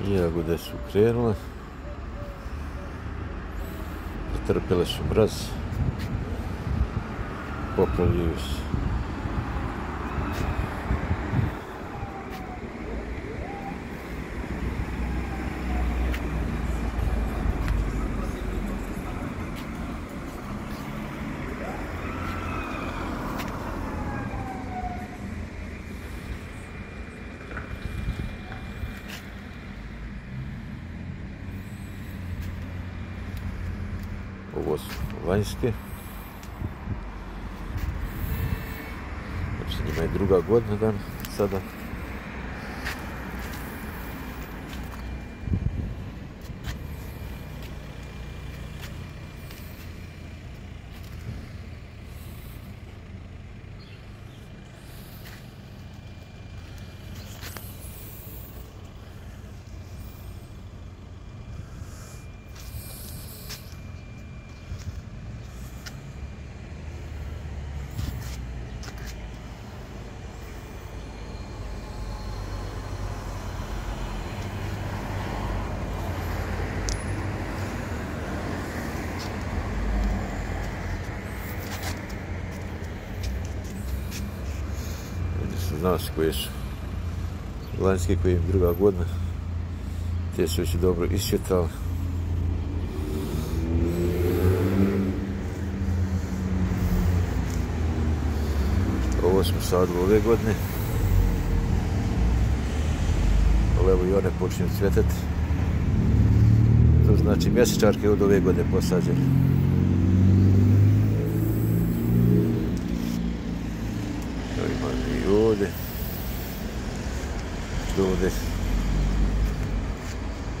Jagode su krenule. Pretrpjele su mraz. Popravljaju se. Ovo su vanjske. Znači njima je druga godina dan sada. Zna se koje su lanjske, koje im druga godina. Te su već dobro isčetali. Ovo smo sadili ove godine. Ali evo i one počinju cvjetati. To znači mjesečarke od ove godine posađene. I ovdje,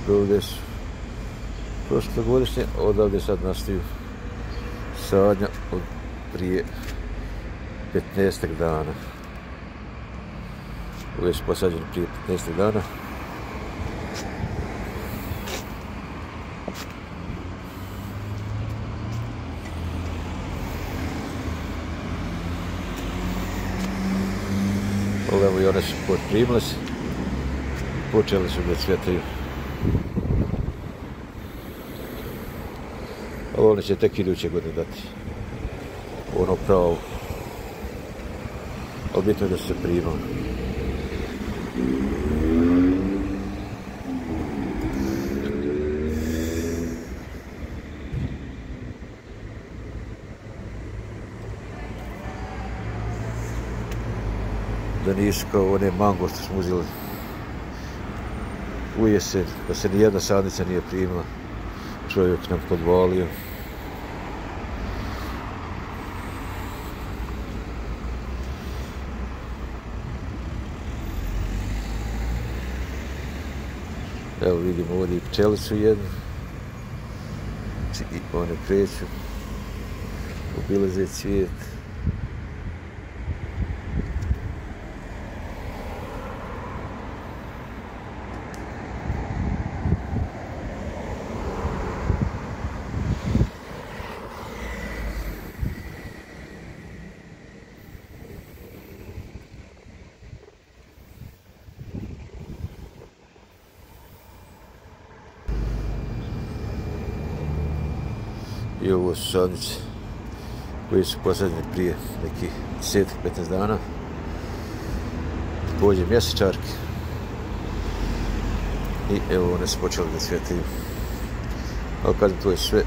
ovdje su prošlogodišnje, odavde sad nastaju sadnja od prije 15 dana. Ove su posađene prije 15 dana. Evo i one su potprimile se, počeli su da cvjetaju. Ali one će tek iduće godine dati ono pravo. Ali bitno je da su se primali. Da nisu kao one mango što smo uzeli u jesen, da se nijedna sadnica nije primila. Čovjek nam podvalio. Evo vidimo ovdje i pčelicu jednu. I one kreću, obilaze cvijet. I ovo su sadnice koje su posađene prije nekih 10-15 dana. Također mjesečarke. I evo one su počele da cvjetaju. Ali kažem, to je sve.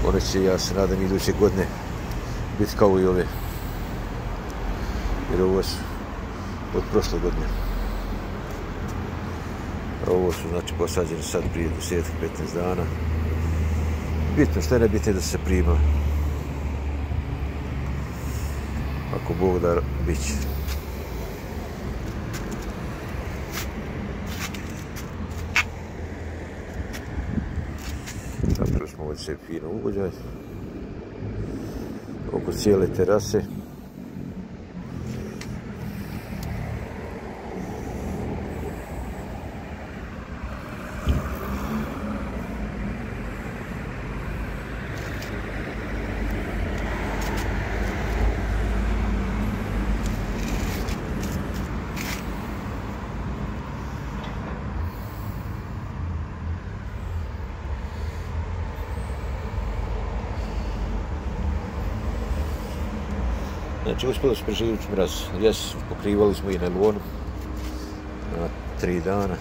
One će, ja se nadam, iduće godine biti kao i ove. Jer ovo su od prošle godine. A ovo su znači posađene sad prije 10-15 dana. Bitno, što je nebitno da se prima. Ako Bog da, bit će. Napravili smo ovdje sve fino ugođaj. Oko cijele terase. Znači, uspjeli smo preživjeti mraz. Jes, pokrivali smo i najlonu na 3 dana.